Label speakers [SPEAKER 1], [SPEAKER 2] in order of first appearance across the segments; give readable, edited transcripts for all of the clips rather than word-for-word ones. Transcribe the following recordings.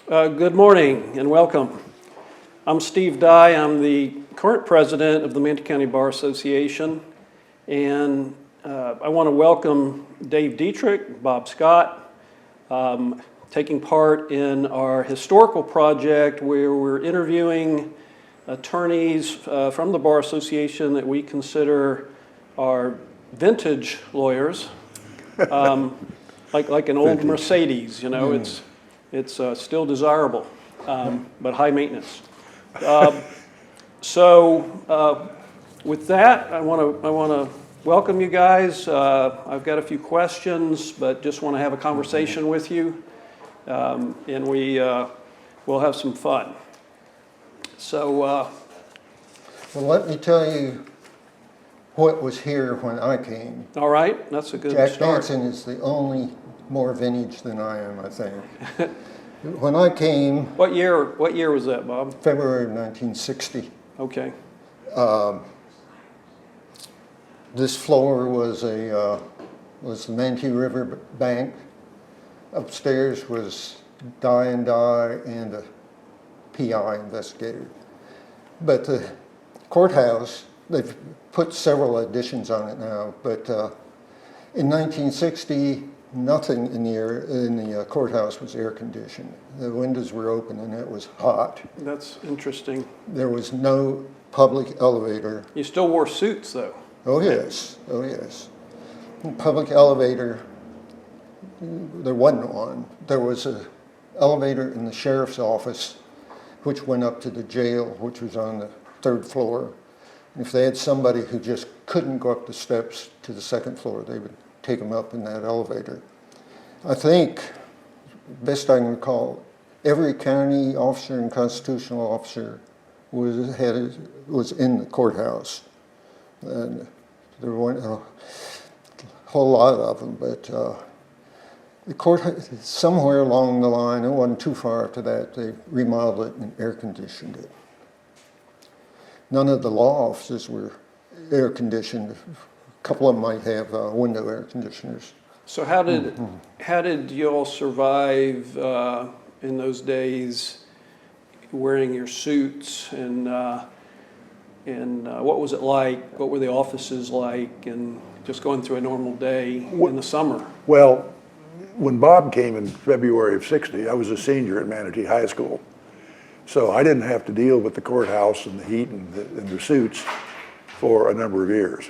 [SPEAKER 1] Good morning and welcome. I'm Steve Dye. I'm the current president of the Manatee County Bar Association, and I want to welcome Dave Deitrich, Bob Scott, taking part in our historical project where we're interviewing attorneys from the Bar Association that we consider are vintage lawyers, like an old Mercedes. You know, it's still desirable, but high maintenance. With that, I want to welcome you guys. I've got a few questions, but just want to have a conversation with you, and we'll have some fun.
[SPEAKER 2] Well, let me tell you what was here when I came.
[SPEAKER 1] All right, that's a good
[SPEAKER 2] Jack
[SPEAKER 1] start.
[SPEAKER 2] Danson is the only more vintage than I am, I think. When I came,
[SPEAKER 1] What year was that, Bob?
[SPEAKER 2] February of 1960,
[SPEAKER 1] Okay.
[SPEAKER 2] this floor was the Manatee River Bank. Upstairs was Dye and a PI investigator. But the courthouse, they've put several additions on it now, but in 1960, nothing in the courthouse was air conditioned. The windows were open and it was hot.
[SPEAKER 1] That's interesting.
[SPEAKER 2] There was no public elevator.
[SPEAKER 1] You still wore suits, though.
[SPEAKER 2] Oh yes, oh yes. Public elevator, there wasn't one. There was an elevator in the sheriff's office, which went up to the jail, which was on the 3rd floor. And if they had somebody who just couldn't go up the steps to the 2nd floor, they would take them up in that elevator. I think, best I can recall, every county officer and constitutional officer was in the courthouse. And there weren't a whole lot of them, but the courthouse, somewhere along the line, it wasn't too far after that, they remodeled it and air conditioned it. None of the law offices were air conditioned. A couple of them might have window air conditioners.
[SPEAKER 1] So how did you all survive in those days, wearing your suits, and what was it like? What were the offices like, and just going through a normal day in the summer?
[SPEAKER 3] Well, when Bob came in February of '60, I was a senior at Manatee High School. So I didn't have to deal with the courthouse and the heat and the suits for a number of years.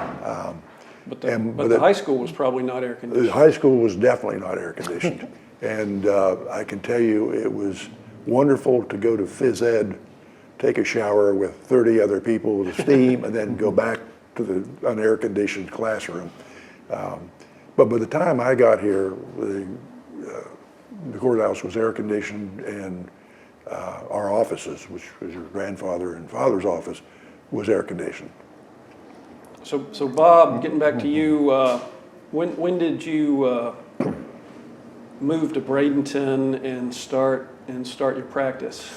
[SPEAKER 1] But the high school was probably not air conditioned.
[SPEAKER 3] The high school was definitely not air conditioned. And I can tell you it was wonderful to go to phys ed, take a shower with 30 other people with steam, and then go back to the unair conditioned classroom. But by the time I got here, the courthouse was air conditioned, and our offices, which was your grandfather and father's office, was air conditioned.
[SPEAKER 1] So Bob, getting back to you, when did you move to Bradenton and start your practice?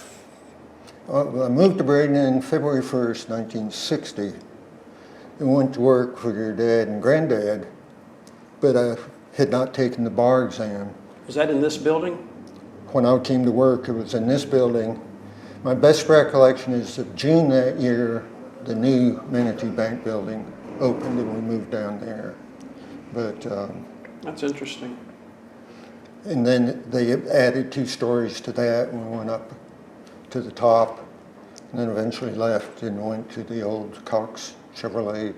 [SPEAKER 2] I moved to Bradenton on February 1st, 1960, and went to work for your dad and granddad, but I had not taken the bar exam.
[SPEAKER 1] Was that in this building?
[SPEAKER 2] When I came to work, it was in this building. My best recollection is that June that year, the new Manatee Bank building opened and we moved down there. But
[SPEAKER 1] That's interesting.
[SPEAKER 2] and then they added 2 stories to that, and we went up to the top, and then eventually left and went to the old Cox Chevrolet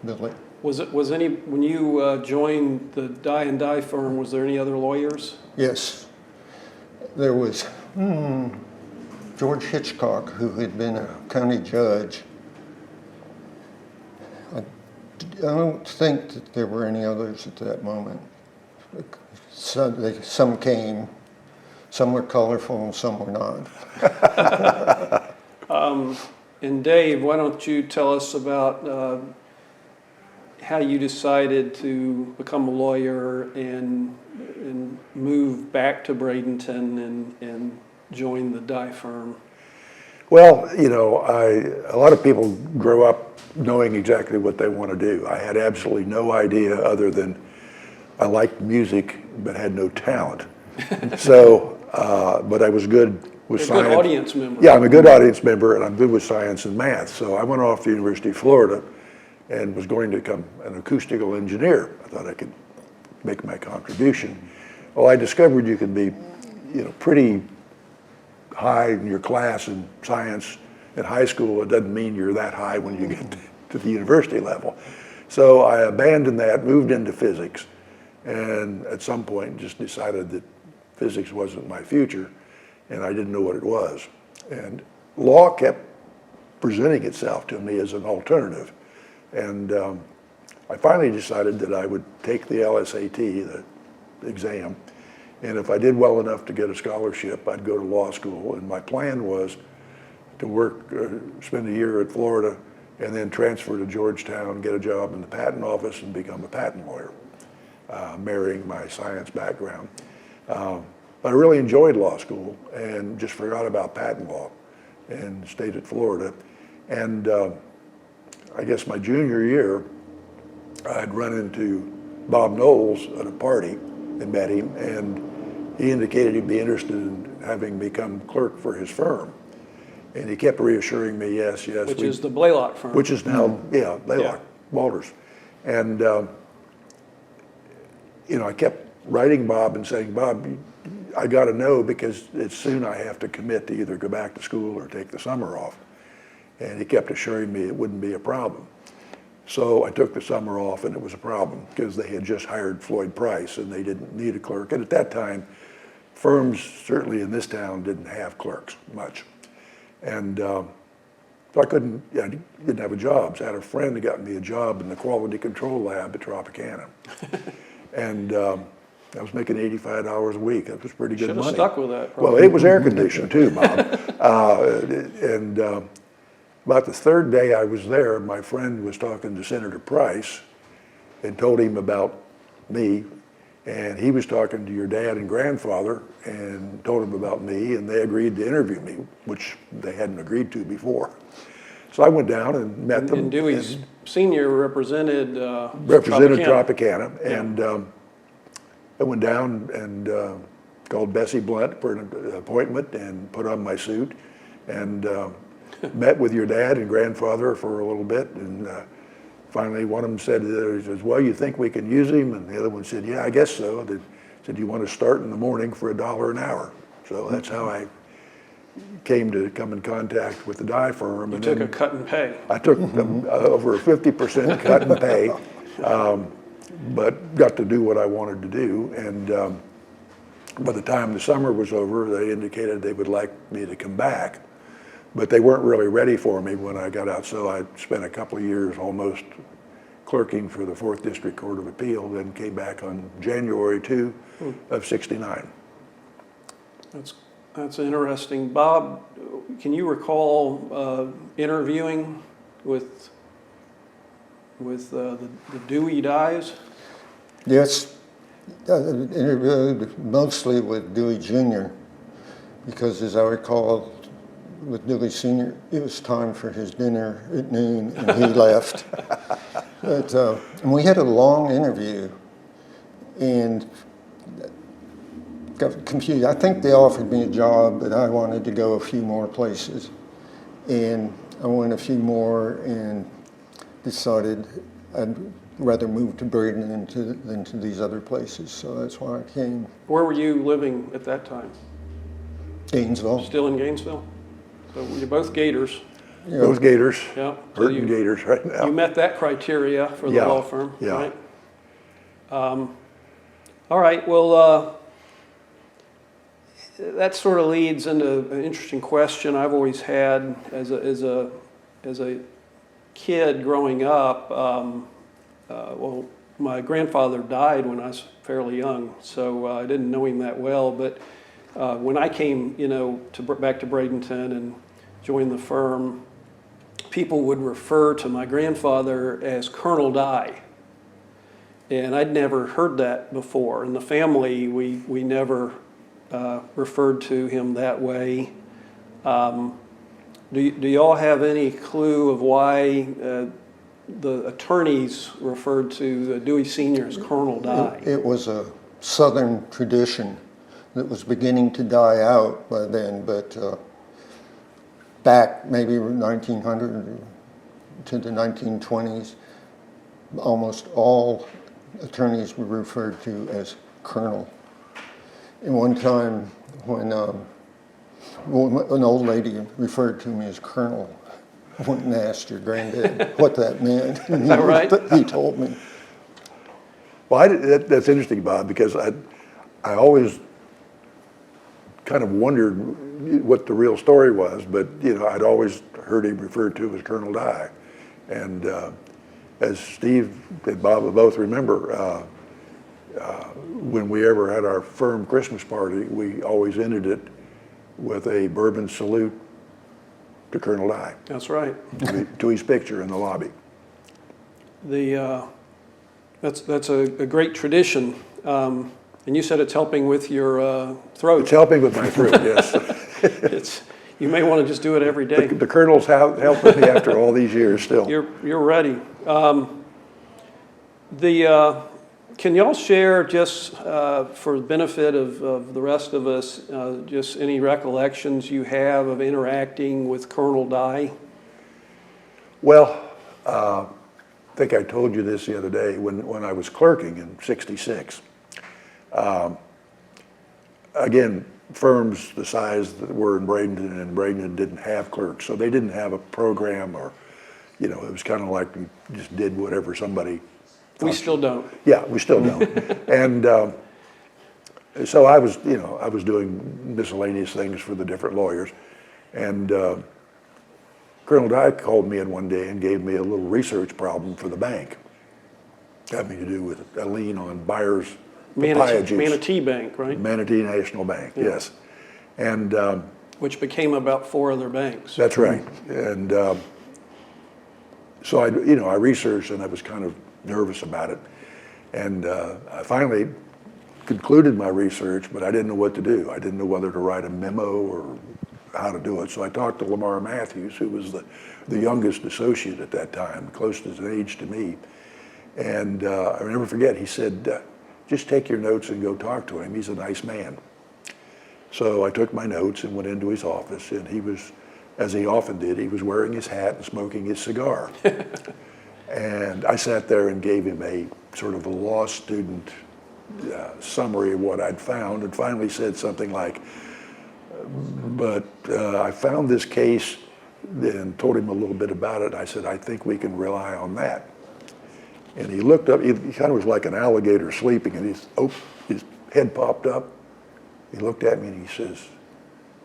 [SPEAKER 2] building.
[SPEAKER 1] When you joined the Dye and Dye firm, was there any other lawyers?
[SPEAKER 2] Yes. There was George Hitchcock, who had been a county judge. I don't think that there were any others at that moment. Some came, some were colorful and some were not.
[SPEAKER 1] And Dave, why don't you tell us about how you decided to become a lawyer and move back to Bradenton and join the Dye firm?
[SPEAKER 3] Well, you know, a lot of people grow up knowing exactly what they want to do. I had absolutely no idea other than I liked music but had no talent. So but I was good with
[SPEAKER 1] You're a
[SPEAKER 3] science.
[SPEAKER 1] good audience member.
[SPEAKER 3] Yeah, I'm a good audience member, and I'm good with science and math. So I went off to the University of Florida and was going to become an acoustical engineer. I thought I could make my contribution. Well, I discovered you could be, pretty high in your class in science in high school. It doesn't mean you're that high when you get to the university level. So I abandoned that, moved into physics, and at some point just decided that physics wasn't my future, and I didn't know what it was. And law kept presenting itself to me as an alternative. And I finally decided that I would take the LSAT, the exam, and if I did well enough to get a scholarship, I'd go to law school. And my plan was to work, spend a year at Florida, and then transfer to Georgetown, get a job in the patent office, and become a patent lawyer, marrying my science background. But I really enjoyed law school and just forgot about patent law and stayed at Florida. And I guess my junior year, I'd run into Bob Knowles at a party and met him, and he indicated he'd be interested in having become clerk for his firm. And he kept reassuring me, yes.
[SPEAKER 1] Which is the Blaylock firm.
[SPEAKER 3] Which is now, Blaylock, Walters. And, I kept writing Bob and saying, Bob, I got to know because it's soon I have to commit to either go back to school or take the summer off. And he kept assuring me it wouldn't be a problem. So I took the summer off, and it was a problem because they had just hired Floyd Price and they didn't need a clerk. And at that time, firms, certainly in this town, didn't have clerks much. And so I didn't have a job. So I had a friend who got me a job in the quality control lab at Tropicana. And I was making $85 a week. That was pretty good money.
[SPEAKER 1] Should have stuck with that, probably.
[SPEAKER 3] Well, it was air conditioned too, Bob. About the third day I was there, my friend was talking to Senator Price and told him about me. And he was talking to your dad and grandfather and told him about me, and they agreed to interview me, which they hadn't agreed to before. So I went down and met them.
[SPEAKER 1] And Dewey's Senior represented
[SPEAKER 3] Tropicana. And I went down and called Bessie Blunt for an appointment and put on my suit and met with your dad and grandfather for a little bit. And finally, one of them said, he says, well, you think we can use him? And the other one said, yeah, I guess so. They said, you want to start in the morning for $1 an hour. So that's how I came to come in contact with the dye firm.
[SPEAKER 1] You took a cut in pay.
[SPEAKER 3] I took over a 50% cut in pay, but got to do what I wanted to do. And by the time the summer was over, they indicated they would like me to come back. But they weren't really ready for me when I got out, so I spent a couple of years almost clerking for the 4th District Court of Appeal, then came back on January 2 of '69.
[SPEAKER 1] That's interesting. Bob, can you recall interviewing with the Dewey dyes?
[SPEAKER 2] Yes, I interviewed mostly with Dewey Jr. because, as I recall, with Dewey Sr., it was time for his dinner at noon, and he left. But and we had a long interview, and got confused. I think they offered me a job, but I wanted to go a few more places, and I went a few more and decided I'd rather move to Braden than to these other places. So that's why I came.
[SPEAKER 1] Where were you living at that time?
[SPEAKER 2] Gainesville.
[SPEAKER 1] Still in Gainesville? So you're both Gators.
[SPEAKER 2] Yeah.
[SPEAKER 3] Those Gators,
[SPEAKER 1] Yeah.
[SPEAKER 3] hurting Gators right now.
[SPEAKER 1] You met that criteria for the law firm,
[SPEAKER 3] yeah.
[SPEAKER 1] right? All right. Well, that sort of leads into an interesting question I've always had as a kid growing up. Well, my grandfather died when I was fairly young, so I didn't know him that well. But when I came, back to Bradenton and joined the firm, people would refer to my grandfather as Colonel Dye. And I'd never heard that before. In the family, we never referred to him that way. Do y'all have any clue of why the attorneys referred to Dewey Sr. as Colonel Dye?
[SPEAKER 2] It was a Southern tradition. that was beginning to die out by then, but back maybe 1900 to the 1920s, almost all attorneys were referred to as colonel. And one time when an old lady referred to me as colonel, I went and asked your granddad what that meant.
[SPEAKER 1] Is that right?
[SPEAKER 2] He told me.
[SPEAKER 3] Well, that's interesting, Bob, because I always kind of wondered what the real story was, but I'd always heard him referred to as Colonel Dye. And as Steve and Bob both remember, when we ever had our firm Christmas party, we always ended it with a bourbon salute to Colonel Dye.
[SPEAKER 1] That's right.
[SPEAKER 3] To his picture in the lobby.
[SPEAKER 1] That's a great tradition. And you said it's helping with your throat.
[SPEAKER 3] It's helping with my throat, yes.
[SPEAKER 1] You may want to just do it every day.
[SPEAKER 3] The Colonel's helping me after all these years still.
[SPEAKER 1] You're ready. Can y'all share, just for the benefit of the rest of us, just any recollections you have of interacting with Colonel Dye?
[SPEAKER 3] Well, I think I told you this the other day when I was clerking in '66. Again, firms the size that were in Bradenton and Bradenton didn't have clerks, so they didn't have a program, or it was kind of like you just did whatever somebody.
[SPEAKER 1] We still don't.
[SPEAKER 3] Yeah, we still don't. And so I was doing miscellaneous things for the different lawyers, and Colonel Dye called me in one day and gave me a little research problem for the bank, having to do with a lien on buyers' papaya juice.
[SPEAKER 1] Manatee Bank, right?
[SPEAKER 3] Manatee National Bank,
[SPEAKER 1] Yeah.
[SPEAKER 3] yes. And
[SPEAKER 1] which became about 4 other banks.
[SPEAKER 3] that's right. And so I researched, and I was kind of nervous about it. And I finally concluded my research, but I didn't know what to do. I didn't know whether to write a memo or how to do it. So I talked to Lamar Matthews, who was the youngest associate at that time, closest in age to me. And I'll never forget, he said, just take your notes and go talk to him. He's a nice man. So I took my notes and went into his office, and he was, as he often did, he was wearing his hat and smoking his cigar. And I sat there and gave him a sort of a law student summary of what I'd found, and finally said something like, but I found this case, and told him a little bit about it. I said, I think we can rely on that. And he looked up, he kind of was like an alligator sleeping, and his head popped up. He looked at me and he says,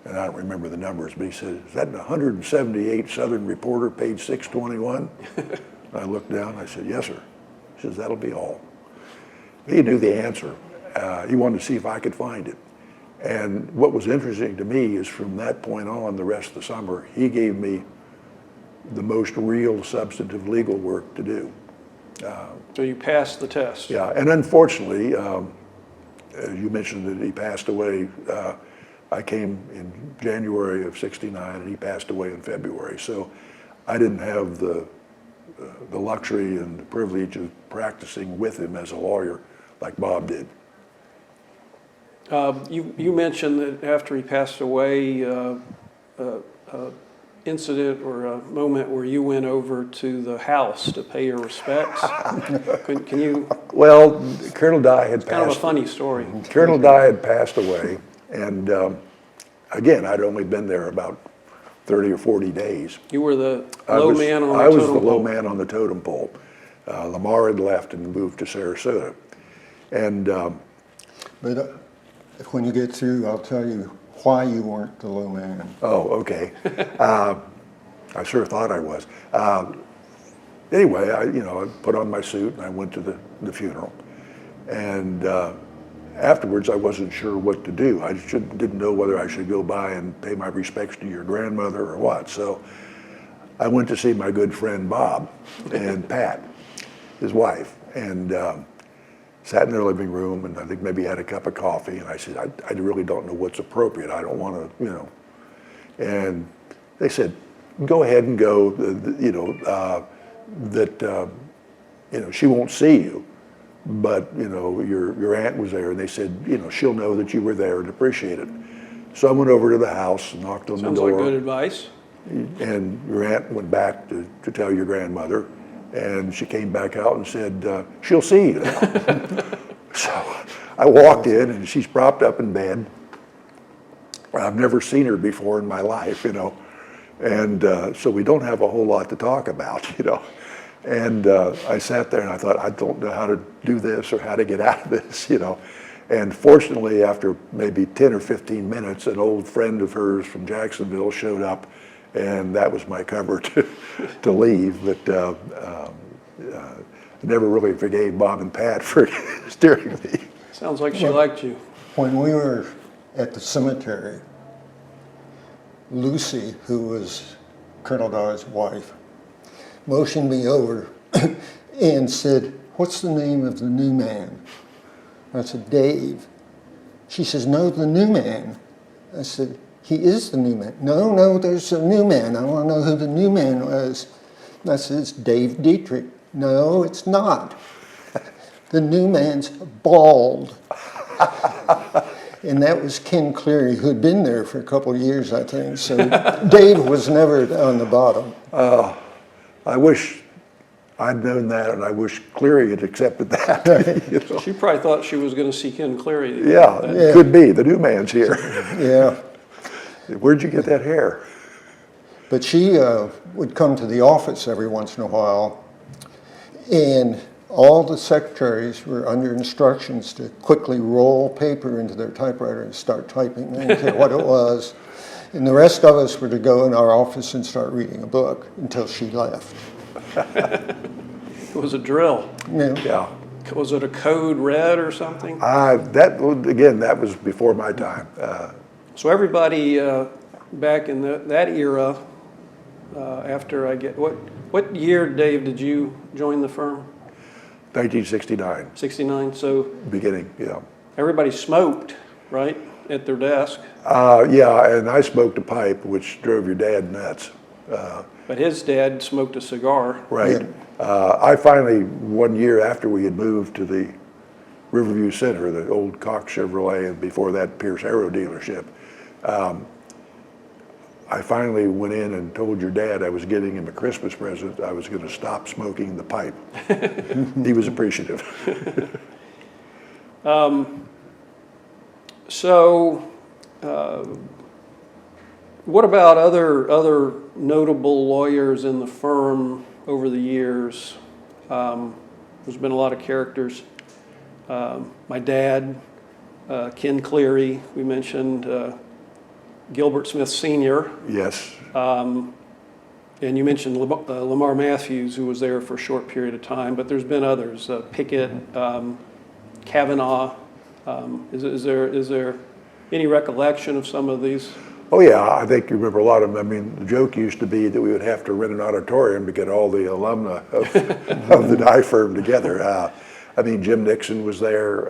[SPEAKER 3] and I don't remember the numbers, but he said, is that 178 Southern Reporter, page 621? I looked down and I said, yes, sir. He says, that'll be all. He knew the answer. He wanted to see if I could find it. And what was interesting to me is from that point on, the rest of the summer, he gave me the most real substantive legal work to do.
[SPEAKER 1] So you passed the test.
[SPEAKER 3] Yeah, and unfortunately, as you mentioned that he passed away, I came in January of '69 and he passed away in February. So I didn't have the luxury and the privilege of practicing with him as a lawyer like Bob did.
[SPEAKER 1] You mentioned that after he passed away, incident or a moment where you went over to the house to pay your respects. Can you?
[SPEAKER 3] Well, Colonel Dye had passed.
[SPEAKER 1] Kind of a funny story.
[SPEAKER 3] Colonel Dye had passed away, and again, I'd only been there about 30 or 40 days.
[SPEAKER 1] You were the low man on the totem pole.
[SPEAKER 3] I was the low man on the totem pole. Lamar had left and moved to Sarasota, and.
[SPEAKER 2] But when you get through, I'll tell you why you weren't the low man.
[SPEAKER 3] Oh, okay. I sure thought I was. Anyway, I put on my suit and I went to the funeral. And afterwards, I wasn't sure what to do. I didn't know whether I should go by and pay my respects to your grandmother or what. So I went to see my good friend Bob and Pat, his wife, and sat in their living room, and I think maybe had a cup of coffee, and I said, I really don't know what's appropriate. I don't want to, And they said, go ahead and go, she won't see you, but you know, your aunt was there, and they said, you know, she'll know that you were there and appreciate it. So I went over to the house, knocked on the door.
[SPEAKER 1] Sounds like good advice.
[SPEAKER 3] And your aunt went back to tell your grandmother, and she came back out and said, she'll see you now. So I walked in, and she's propped up in bed. I've never seen her before in my life, you know. And so we don't have a whole lot to talk about, you know. And I sat there and I thought, I don't know how to do this or how to get out of this, you know. And fortunately, after maybe 10 or 15 minutes, an old friend of hers from Jacksonville showed up, and that was my cover to leave. But never really forgave Bob and Pat for steering me.
[SPEAKER 1] Sounds like she liked you.
[SPEAKER 2] When we were at the cemetery, Lucy, who was Colonel Dye's wife, motioned me over and said, "What's the name of the new man?" I said, "Dave." She says, "No, the new man." I said, "He is the new man." No, there's a new man. I want to know who the new man was." I said, "It's Dave Deitrich." "No, it's not. The new man's bald." And that was Ken Cleary, who had been there for a couple of years, I think. So Dave was never on the bottom.
[SPEAKER 3] I wish I'd known that, and I wish Cleary had accepted that. You know?
[SPEAKER 1] She probably thought she was going to see Ken Cleary.
[SPEAKER 3] Yeah, it could be. The new man's here.
[SPEAKER 2] Yeah.
[SPEAKER 3] Where'd you get that hair?
[SPEAKER 2] But she would come to the office every once in a while, and all the secretaries were under instructions to quickly roll paper into their typewriter and start typing. They didn't care what it was. And the rest of us were to go in our office and start reading a book until she left.
[SPEAKER 1] It was a drill.
[SPEAKER 2] Yeah.
[SPEAKER 3] Yeah.
[SPEAKER 1] Was it a code red or something?
[SPEAKER 3] That was before my time.
[SPEAKER 1] So everybody back in that era, after what year, Dave, did you join the firm?
[SPEAKER 3] 1969.
[SPEAKER 1] 69. So
[SPEAKER 3] Beginning, yeah.
[SPEAKER 1] everybody smoked, right, at their desk.
[SPEAKER 3] Yeah, and I smoked a pipe, which drove your dad nuts.
[SPEAKER 1] But his dad smoked a cigar.
[SPEAKER 3] Right. I finally, 1 year after we had moved to the Riverview Center, the old Cox Chevrolet, and before that Pierce Aero dealership, I finally went in and told your dad I was getting him a Christmas present. I was going to stop smoking the pipe. He was appreciative.
[SPEAKER 1] What about other notable lawyers in the firm over the years? There's been a lot of characters. My dad, Ken Cleary, we mentioned, Gilbert Smith Sr.
[SPEAKER 3] Yes.
[SPEAKER 1] And you mentioned Lamar Matthews, who was there for a short period of time, but there's been others, Pickett, Kavanaugh. Is there any recollection of some of these?
[SPEAKER 3] Oh yeah, I think you remember a lot of them. I mean, the joke used to be that we would have to rent an auditorium to get all the alumni of the Dye firm together. I mean, Jim Nixon was there.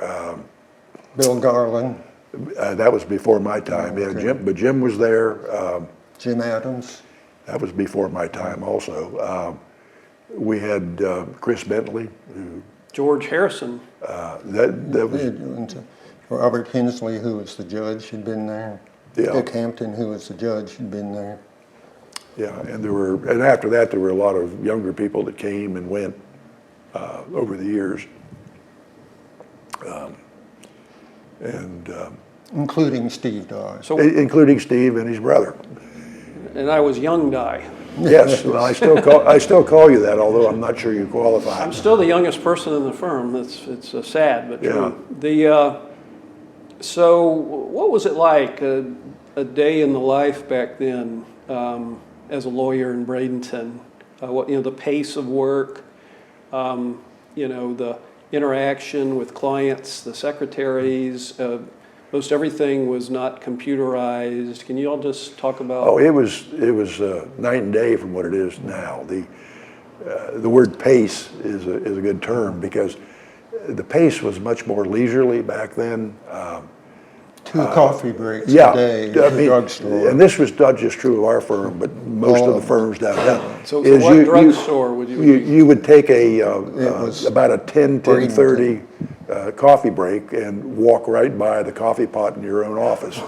[SPEAKER 2] Bill Garland.
[SPEAKER 3] That was before my time. Yeah,
[SPEAKER 2] Okay.
[SPEAKER 3] Jim was there.
[SPEAKER 2] Jim Adams.
[SPEAKER 3] That was before my time also. We had Chris Bentley.
[SPEAKER 1] George Harrison.
[SPEAKER 3] That was,
[SPEAKER 2] Robert Hensley, who was the judge, had been there.
[SPEAKER 3] Yeah.
[SPEAKER 2] Dick Hampton, who was the judge, had been there.
[SPEAKER 3] yeah, and after that there were a lot of younger people that came and went over the years.
[SPEAKER 2] Including Steve Dye.
[SPEAKER 1] So,
[SPEAKER 3] Including Steve and his brother.
[SPEAKER 1] and I was young Dye.
[SPEAKER 3] Yes, well, I still call you that, although I'm not sure you qualify.
[SPEAKER 1] I'm still the youngest person in the firm. It's sad, but true. So what was it like a day in the life back then as a lawyer in Bradenton? The pace of work, the interaction with clients, the secretaries. Most everything was not computerized. Can you all just talk about?
[SPEAKER 3] Oh, it was night and day from what it is now. The word pace is a good term because the pace was much more leisurely back then.
[SPEAKER 2] 2 coffee breaks
[SPEAKER 3] Yeah,
[SPEAKER 2] a day
[SPEAKER 3] I
[SPEAKER 2] at the
[SPEAKER 3] mean,
[SPEAKER 2] drugstore.
[SPEAKER 3] and this was not just true of our firm, but most
[SPEAKER 2] All
[SPEAKER 3] of the
[SPEAKER 2] of
[SPEAKER 3] firms downtown.
[SPEAKER 1] So
[SPEAKER 3] is
[SPEAKER 1] what drugstore would you?
[SPEAKER 3] You would take
[SPEAKER 2] was
[SPEAKER 3] about a 10,
[SPEAKER 2] Bradenton.
[SPEAKER 3] 10:30 coffee break and walk right by the coffee pot in your own office.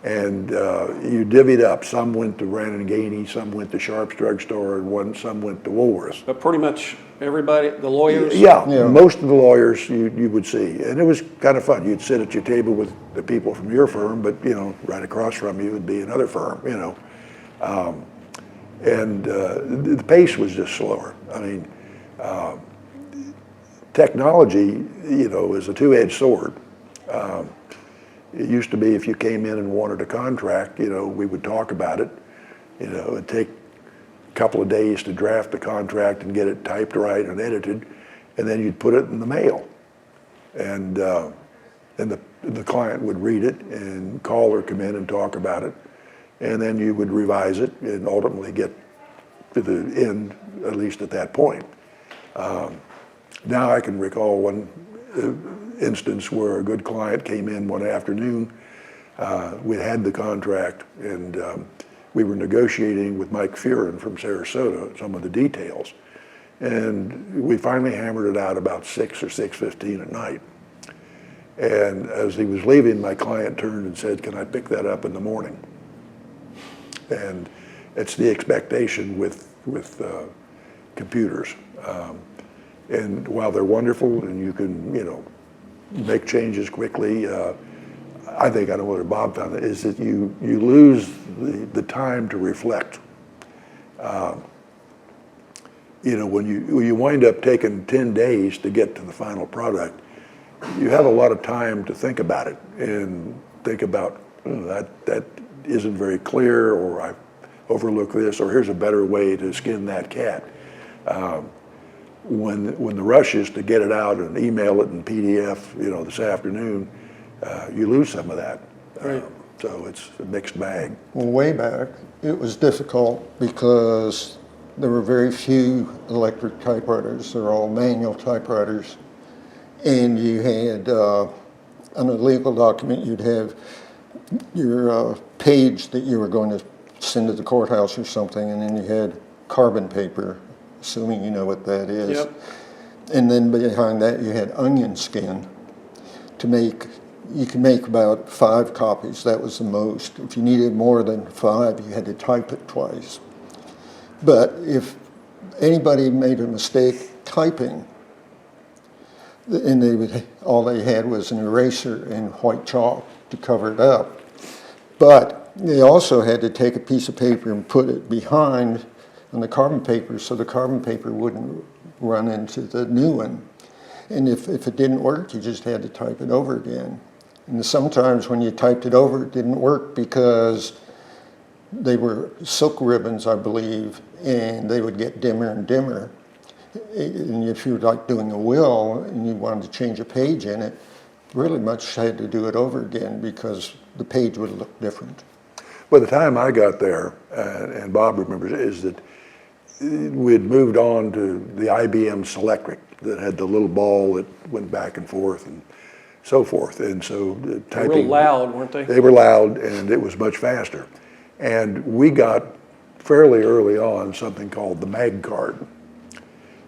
[SPEAKER 3] And you divvied up. Some went to Brandon Gainey, some went to Sharp's Drugstore, and some went to Woolworth's.
[SPEAKER 1] But pretty much everybody, the lawyers?
[SPEAKER 3] Yeah,
[SPEAKER 2] Yeah.
[SPEAKER 3] most of the lawyers you would see. And it was kind of fun. You'd sit at your table with the people from your firm, but, right across from you would be another firm, And the pace was just slower. I mean, technology, is a two-edged sword. It used to be if you came in and wanted a contract, we would talk about it. It'd take a couple of days to draft the contract and get it typed right and edited, and then you'd put it in the mail. And the client would read it and call or come in and talk about it. And then you would revise it and ultimately get to the end, at least at that point. Now I can recall one instance where a good client came in one afternoon. We had the contract, and we were negotiating with Mike Fearon from Sarasota some of the details. And we finally hammered it out about 6 or 6:15 at night. And as he was leaving, my client turned and said, "Can I pick that up in the morning?" And it's the expectation with computers. And while they're wonderful and you can, make changes quickly, I think, I know what Bob found, is that you lose the time to reflect. When you wind up taking 10 days to get to the final product, you have a lot of time to think about it and think about, that isn't very clear, or I overlooked this, or here's a better way to skin that cat. When the rush is to get it out and email it in PDF, this afternoon, you lose some of that.
[SPEAKER 1] Right.
[SPEAKER 3] So it's a mixed bag.
[SPEAKER 2] Well, way back, it was difficult because there were very few electric typewriters. They're all manual typewriters. And you had, on a legal document, you'd have your page that you were going to send to the courthouse or something, and then you had carbon paper, assuming you know what that is.
[SPEAKER 1] Yep.
[SPEAKER 2] And then behind that you had onion skin to make, you could make about 5 copies. That was the most. If you needed more than 5, you had to type it twice. But if anybody made a mistake typing, and all they had was an eraser and white chalk to cover it up. But they also had to take a piece of paper and put it behind on the carbon paper so the carbon paper wouldn't run into the new one. And if it didn't work, you just had to type it over again. And sometimes when you typed it over, it didn't work because they were silk ribbons, I believe, and they would get dimmer and dimmer. And if you were like doing a will and you wanted to change a page in it, really much had to do it over again because the page would look different.
[SPEAKER 3] By the time I got there, and Bob remembers, is that we had moved on to the IBM Selectric that had the little ball that went back and forth and so forth. And so typing,
[SPEAKER 1] Real loud, weren't they?
[SPEAKER 3] They were loud, and it was much faster. And we got fairly early on something called the mag card.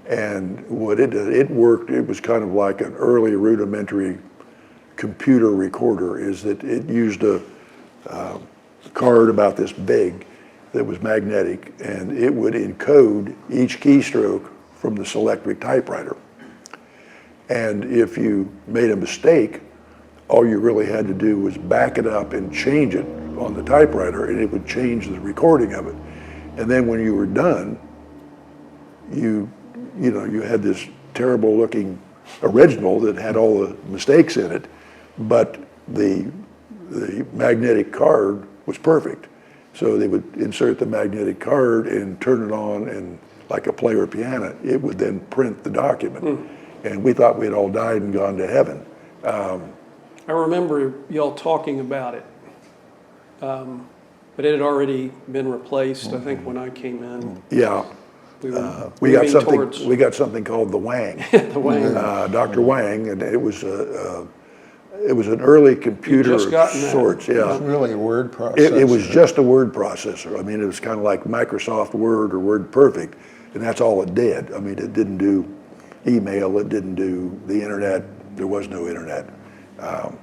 [SPEAKER 3] And what it did, it worked, it was kind of like an early rudimentary computer recorder, is that it used a card about this big that was magnetic, and it would encode each keystroke from the Selectric typewriter. And if you made a mistake, all you really had to do was back it up and change it on the typewriter, and it would change the recording of it. And then when you were done, you had this terrible looking original that had all the mistakes in it, but the magnetic card was perfect. So they would insert the magnetic card and turn it on, and like a player piano, it would then print the document. And we thought we had all died and gone to heaven.
[SPEAKER 1] I remember y'all talking about it, but it had already been replaced, I think, when I came in.
[SPEAKER 3] Yeah.
[SPEAKER 1] We were
[SPEAKER 3] We got
[SPEAKER 1] moving
[SPEAKER 3] something.
[SPEAKER 1] towards
[SPEAKER 3] We got something called the Wang.
[SPEAKER 1] the Wang.
[SPEAKER 3] Dr. Wang, and it was it was an early computer
[SPEAKER 1] just
[SPEAKER 3] of
[SPEAKER 1] gotten that.
[SPEAKER 3] sorts. Yeah.
[SPEAKER 2] It's really a word processor.
[SPEAKER 3] It was just a word processor. I mean, it was kind of like Microsoft Word or Word Perfect, and that's all it did. I mean, it didn't do email, it didn't do the internet. There was no internet. But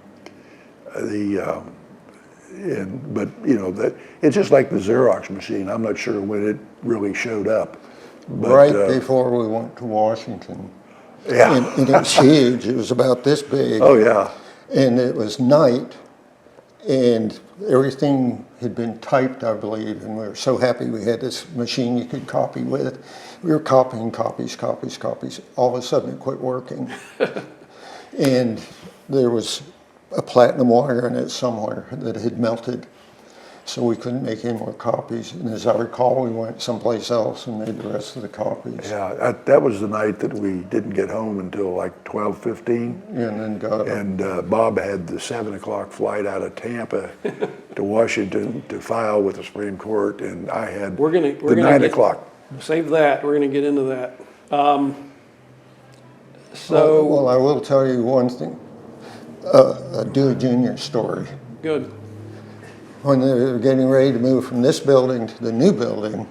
[SPEAKER 3] you know, it's just like the Xerox machine. I'm not sure when it really showed up. But,
[SPEAKER 2] right before we went to Washington.
[SPEAKER 3] Yeah.
[SPEAKER 2] And it was huge. It was about this big.
[SPEAKER 3] Oh yeah.
[SPEAKER 2] And it was night, and everything had been typed, I believe, and we were so happy we had this machine you could copy with. We were copying copies. All of a sudden it quit working. And there was a platinum wire in it somewhere that had melted, so we couldn't make any more copies. And as I recall, we went someplace else and made the rest of the copies.
[SPEAKER 3] Yeah, that was the night that we didn't get home until like 12:15.
[SPEAKER 2] And then got
[SPEAKER 3] And Bob had the 7 o'clock flight out of Tampa to Washington to file with the Supreme Court, and I had
[SPEAKER 1] We're
[SPEAKER 3] the
[SPEAKER 1] gonna
[SPEAKER 3] 9
[SPEAKER 1] get-
[SPEAKER 3] o'clock.
[SPEAKER 1] Save that. We're going to get into that.
[SPEAKER 2] Well, I will tell you one thing, a Dewey Jr. story.
[SPEAKER 1] Good.
[SPEAKER 2] When they were getting ready to move from this building to the new building,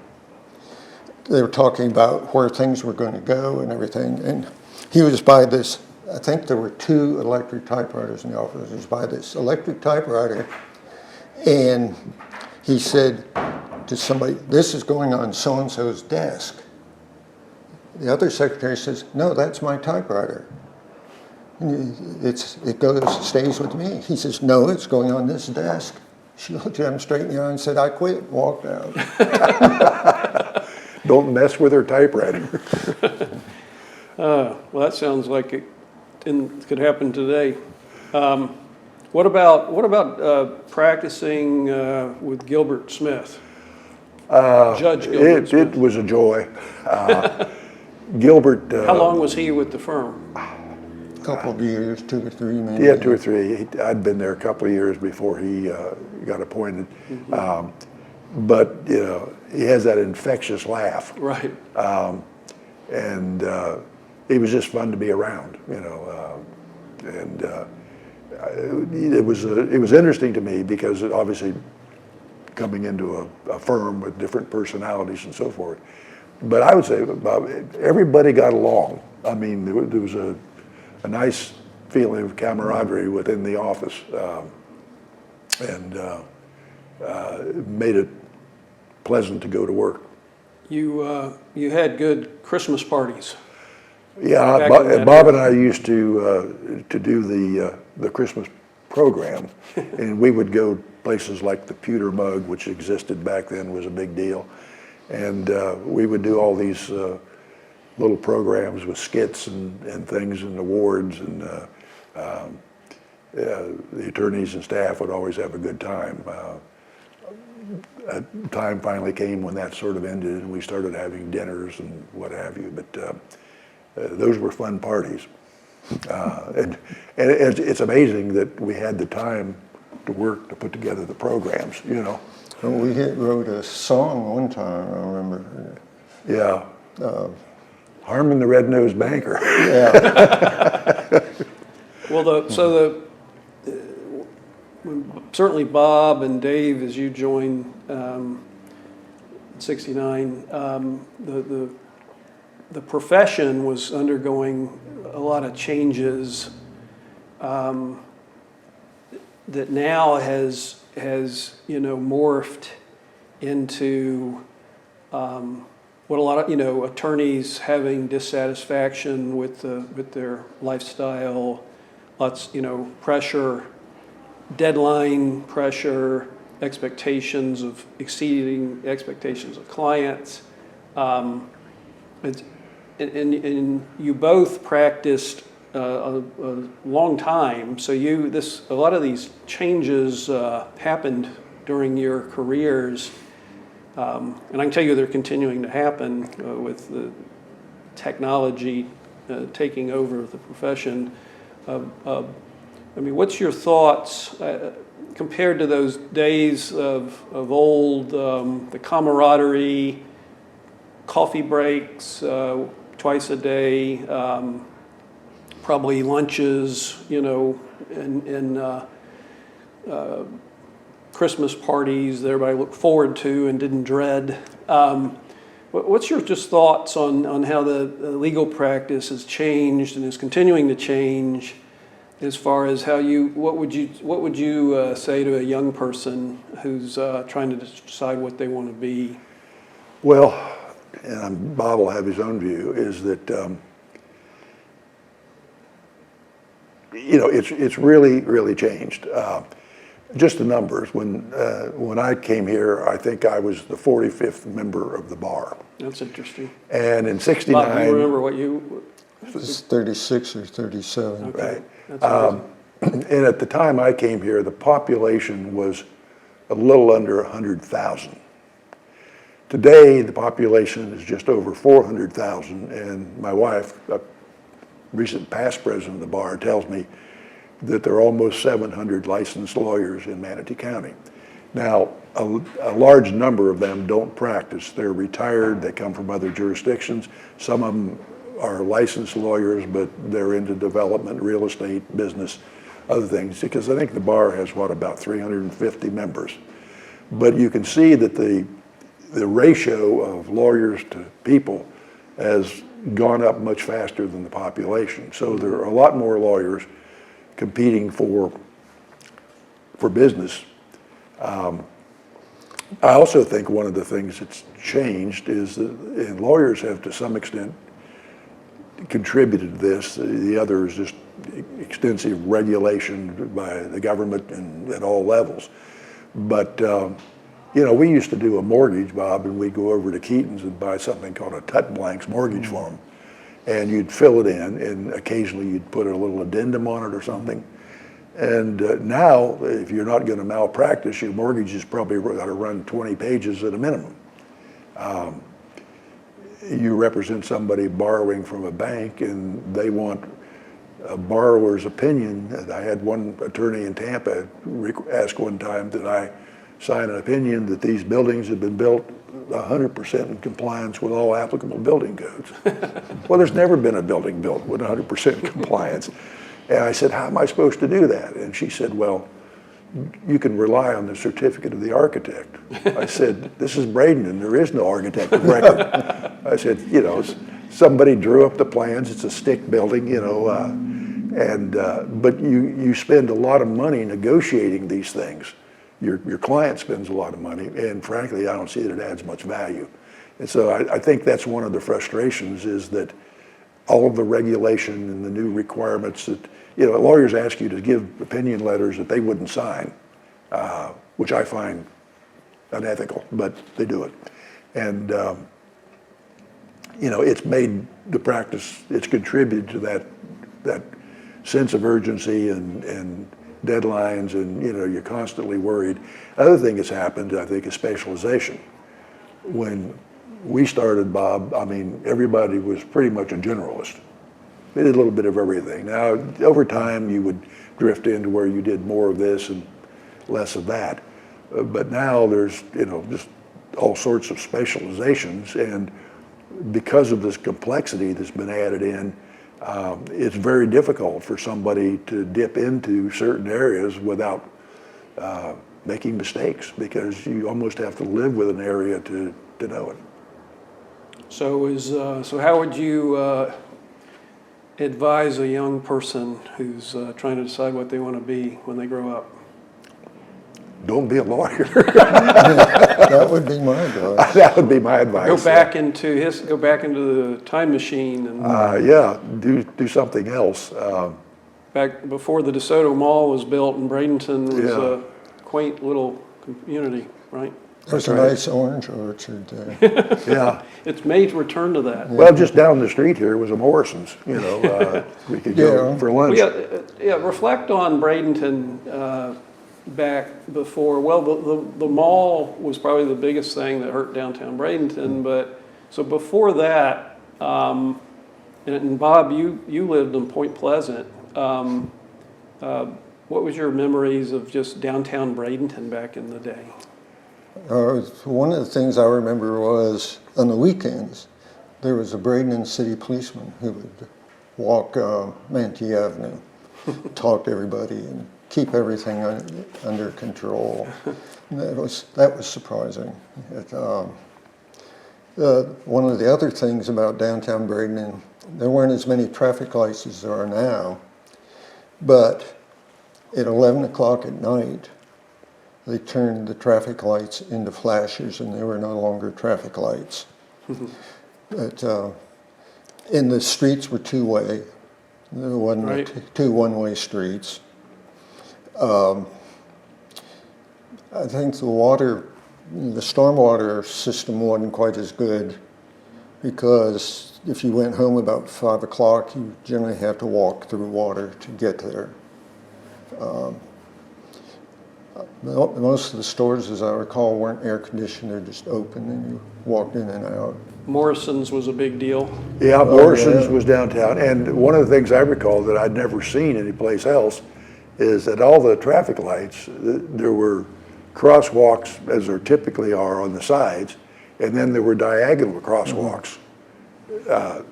[SPEAKER 2] they were talking about where things were going to go and everything. And he was by this, I think there were 2 electric typewriters in the office. He was by this electric typewriter, and he said to somebody, "This is going on so-and-so's desk." The other secretary says, "No, that's my typewriter. Stays with me." He says, "No, it's going on this desk." She looked at him straight in the eye and said, "I quit," and walked out.
[SPEAKER 3] Don't mess with her typewriter.
[SPEAKER 1] Well, that sounds like it could happen today. What about practicing with Gilbert Smith? Judge Gilbert Smith.
[SPEAKER 3] It was a joy. Gilbert.
[SPEAKER 1] How long was he with the firm?
[SPEAKER 2] A couple of years, 2 or 3 maybe.
[SPEAKER 3] Yeah, 2 or 3. I'd been there a couple of years before he got appointed. But you know, he has that infectious laugh,
[SPEAKER 1] Right.
[SPEAKER 3] and it was just fun to be around. You know, it was interesting to me because obviously coming into a firm with different personalities and so forth. But I would say about everybody got along. I mean, there was a nice feeling of camaraderie within the office, and it made it pleasant to go to work.
[SPEAKER 1] You had good Christmas parties.
[SPEAKER 3] Yeah,
[SPEAKER 1] Back in that
[SPEAKER 3] Bob and I used to do the Christmas program, and we would go places like the Pewter Mug, which existed back then, was a big deal, and we would do all these little programs with skits and things and awards, and the attorneys and staff would always have a good time. A time finally came when that sort of ended, and we started having dinners and what have you. But those were fun parties, and it's amazing that we had the time to work to put together the programs. You know.
[SPEAKER 2] Well, we wrote a song one time, I remember.
[SPEAKER 3] Yeah. Harmon the Red-Nosed Banker.
[SPEAKER 2] Yeah.
[SPEAKER 1] Well, certainly Bob and Dave, as you joined in '69, the profession was undergoing a lot of changes that now has morphed into what a lot of attorneys having dissatisfaction with their lifestyle, lots pressure, deadline pressure, expectations of exceeding expectations of clients, and you both practiced a long time. So a lot of these changes happened during your careers. And I can tell you they're continuing to happen with the technology taking over the profession. I mean, what's your thoughts compared to those days of old, the camaraderie, coffee breaks twice a day, probably lunches, you know, and Christmas parties that everybody looked forward to and didn't dread. What's your just thoughts on how the legal practice has changed and is continuing to change, as far as how what would you say to a young person who's trying to decide what they want to be?
[SPEAKER 3] Well, and Bob will have his own view, is that you know, it's really changed. Just the numbers. When I came here, I think I was the 45th member of the bar.
[SPEAKER 1] That's interesting.
[SPEAKER 3] And in '69,
[SPEAKER 1] Bob, do you remember what you?
[SPEAKER 2] It was 36 or 37.
[SPEAKER 1] Okay.
[SPEAKER 3] right?
[SPEAKER 1] That's amazing.
[SPEAKER 3] And at the time I came here, the population was a little under 100,000. Today, the population is just over 400,000, and my wife, a recent past president of the bar, tells me that there are almost 700 licensed lawyers in Manatee County. Now, a large number of them don't practice. They're retired, they come from other jurisdictions. Some of them are licensed lawyers, but they're into development, real estate, business, other things, because I think the bar has, what, about 350 members. But you can see that the ratio of lawyers to people has gone up much faster than the population. So there are a lot more lawyers competing for business. I also think one of the things that's changed is that, and lawyers have to some extent contributed to this. The other is just extensive regulation by the government and at all levels. But you know, we used to do a mortgage, Bob, and we'd go over to Keaton's and buy something called a Tut Blanks mortgage form. And you'd fill it in, and occasionally you'd put a little addendum on it or something. And now, if you're not going to malpractice, your mortgage is probably got to run 20 pages at a minimum. You represent somebody borrowing from a bank, and they want a borrower's opinion. And I had one attorney in Tampa ask one time that I sign an opinion that these buildings have been built 100% in compliance with all applicable building codes. Well, there's never been a building built with 100% compliance. And I said, how am I supposed to do that? And she said, well, you can rely on the certificate of the architect. I said, this is Bradenton, there is no architect of record. I said, you know, somebody drew up the plans, it's a stick building, you know, but you spend a lot of money negotiating these things. Your client spends a lot of money, and frankly, I don't see that it adds much value. And so I think that's one of the frustrations, is that all of the regulation and the new requirements that, you know, lawyers ask you to give opinion letters that they wouldn't sign, which I find unethical, but they do it. And, you know, it's made the practice, it's contributed to that sense of urgency and deadlines, and, you know, you're constantly worried. Other thing that's happened, I think, is specialization. When we started, Bob, I mean, everybody was pretty much a generalist. They did a little bit of everything. Now, over time, you would drift into where you did more of this and less of that. But now there's, you know, just all sorts of specializations, and because of this complexity that's been added in, it's very difficult for somebody to dip into certain areas without making mistakes, because you almost have to live with an area to know it.
[SPEAKER 1] So how would you advise a young person who's trying to decide what they want to be when they grow up?
[SPEAKER 3] Don't be a lawyer.
[SPEAKER 2] That would be my advice.
[SPEAKER 3] That would be my advice.
[SPEAKER 1] Go back into the time machine and
[SPEAKER 3] yeah, do something else.
[SPEAKER 1] back before the DeSoto Mall was built, and Bradenton was
[SPEAKER 3] Yeah.
[SPEAKER 1] a quaint little community, right?
[SPEAKER 2] There's a nice orange orchard there.
[SPEAKER 3] Yeah.
[SPEAKER 1] It's made to return to that.
[SPEAKER 3] Well, just down the street here was a Morrison's. You know, we could go
[SPEAKER 2] Yeah.
[SPEAKER 3] for lunch.
[SPEAKER 1] Well, yeah, reflect on Bradenton back before. Well, the mall was probably the biggest thing that hurt downtown Bradenton. But so before that, and Bob, you lived in Point Pleasant. What was your memories of just downtown Bradenton back in the day?
[SPEAKER 2] One of the things I remember was on the weekends, there was a Bradenton city policeman who would walk Manti Avenue, talk to everybody, and keep everything under control. And that was surprising. One of the other things about downtown Bradenton, there weren't as many traffic lights as there are now, but at 11 o'clock at night, they turned the traffic lights into flashers, and they were no longer traffic lights. But, and the streets were two-way. There wasn't
[SPEAKER 1] Right.
[SPEAKER 2] two one-way streets. I think the stormwater system wasn't quite as good, because if you went home about 5 o'clock, you generally had to walk through water to get there. Most of the stores, as I recall, weren't air conditioned. They're just open, and you walked in and out.
[SPEAKER 1] Morrison's was a big deal.
[SPEAKER 3] Yeah, Morrison's
[SPEAKER 2] yeah.
[SPEAKER 3] was downtown, and one of the things I recall that I'd never seen anyplace else is that all the traffic lights, there were crosswalks, as there typically are on the sides, and then there were diagonal crosswalks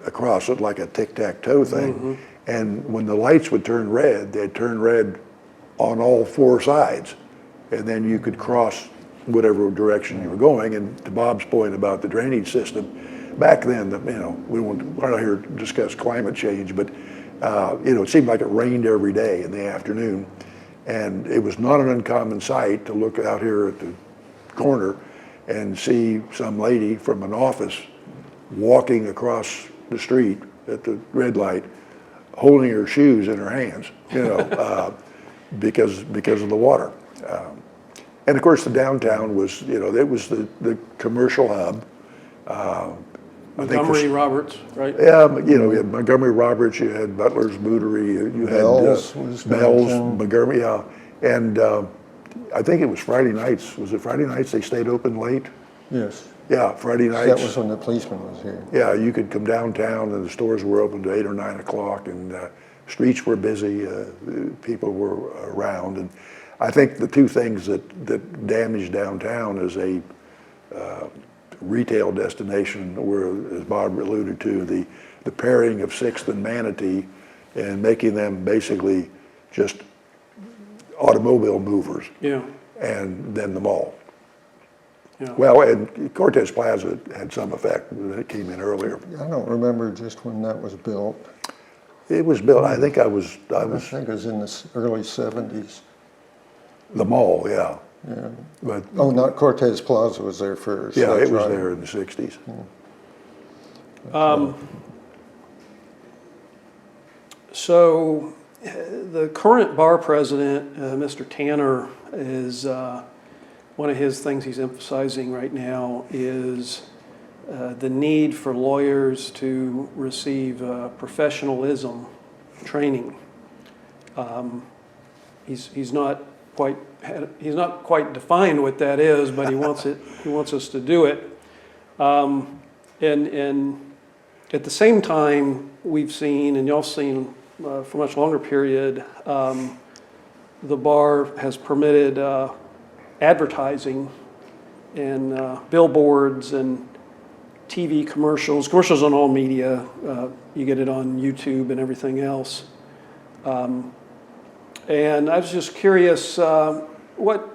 [SPEAKER 3] across it, like a tic-tac-toe thing. And when the lights would turn red, they'd turn red on all four sides, and then you could cross whatever direction you were going. And to Bob's point about the drainage system, back then, we're not here to discuss climate change, but it seemed like it rained every day in the afternoon, and it was not an uncommon sight to look out here at the corner and see some lady from an office walking across the street at the red light, holding her shoes in her hands, because of the water. And of course, the downtown was, it was the commercial hub.
[SPEAKER 1] Montgomery Roberts, right?
[SPEAKER 3] Yeah, you had Montgomery Roberts, you had Butler's Bootery, you had
[SPEAKER 2] Bell's was
[SPEAKER 3] Bell's,
[SPEAKER 2] downtown.
[SPEAKER 3] Montgomery, yeah. And I think it was Friday nights. Was it Friday nights they stayed open late?
[SPEAKER 2] Yes.
[SPEAKER 3] Yeah, Friday nights.
[SPEAKER 2] That was when the policeman was here.
[SPEAKER 3] Yeah, you could come downtown and the stores were open to 8 or 9 o'clock, and streets were busy, people were around. And I think the two things that damaged downtown as a retail destination were, as Bob alluded to, the pairing of Sixth and Manatee and making them basically just automobile movers.
[SPEAKER 1] Yeah.
[SPEAKER 3] And then the mall.
[SPEAKER 1] Yeah.
[SPEAKER 3] Well, and Cortez Plaza had some effect when it came in earlier.
[SPEAKER 2] I don't remember just when that was built.
[SPEAKER 3] It was built, I think
[SPEAKER 2] I think it was in the early 70s.
[SPEAKER 3] the mall, yeah.
[SPEAKER 2] Yeah.
[SPEAKER 3] But
[SPEAKER 2] Oh, not Cortez Plaza was there first.
[SPEAKER 3] yeah,
[SPEAKER 2] That's
[SPEAKER 3] it was
[SPEAKER 2] right.
[SPEAKER 3] there in the 60s.
[SPEAKER 1] So the current bar president, Mr. Tanner, is one of his things he's emphasizing right now is the need for lawyers to receive professionalism training. He's not quite defined what that is, but he wants it. He wants us to do it. And at the same time, we've seen, and y'all seen for a much longer period, the bar has permitted advertising and billboards and TV commercials on all media. You get it on YouTube and everything else. And I was just curious, what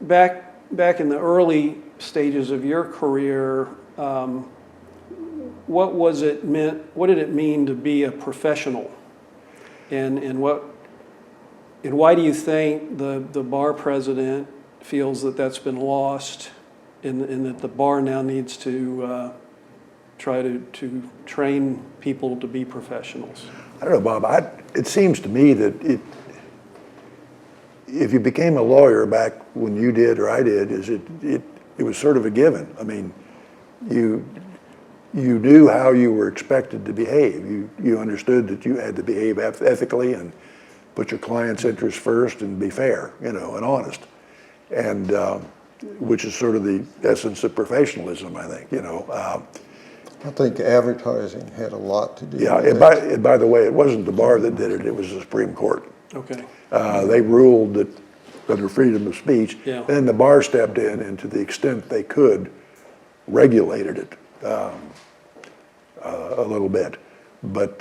[SPEAKER 1] back in the early stages of your career, what did it mean to be a professional? And why do you think the bar president feels that that's been lost, and that the bar now needs to try to train people to be professionals?
[SPEAKER 3] I don't know, Bob. It seems to me that if you became a lawyer back when you did or I did, it was sort of a given. I mean, you knew how you were expected to behave. You understood that you had to behave ethically and put your client's interests first and be fair, and honest, and which is sort of the essence of professionalism, I think.
[SPEAKER 2] I think advertising had a lot to do
[SPEAKER 3] Yeah,
[SPEAKER 2] with it.
[SPEAKER 3] and by the way, it wasn't the bar that did it; it was the Supreme Court.
[SPEAKER 1] Okay.
[SPEAKER 3] They ruled that under freedom of speech,
[SPEAKER 1] Yeah.
[SPEAKER 3] and the bar stepped in, and to the extent they could, regulated it a little bit. But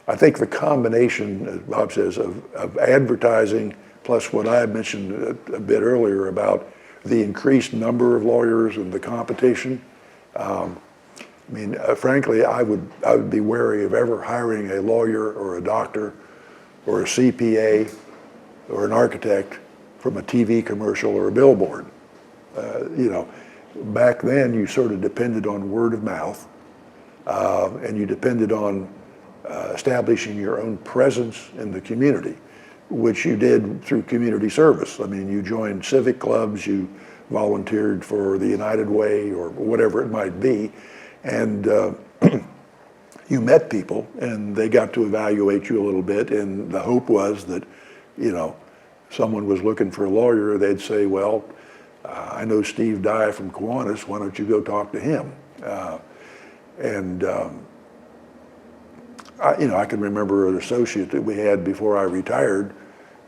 [SPEAKER 3] I think the combination, as Bob says, of advertising plus what I mentioned a bit earlier about the increased number of lawyers and the competition. I mean, frankly, I would be wary of ever hiring a lawyer or a doctor or a CPA or an architect from a TV commercial or a billboard. You know, back then you sort of depended on word of mouth, and you depended on establishing your own presence in the community, which you did through community service. I mean, you joined civic clubs, you volunteered for the United Way or whatever it might be, and you met people and they got to evaluate you a little bit, and the hope was that, you know, someone was looking for a lawyer, they'd say, well, I know Steve Dye from Kiwanis, why don't you go talk to him? I can remember an associate that we had before I retired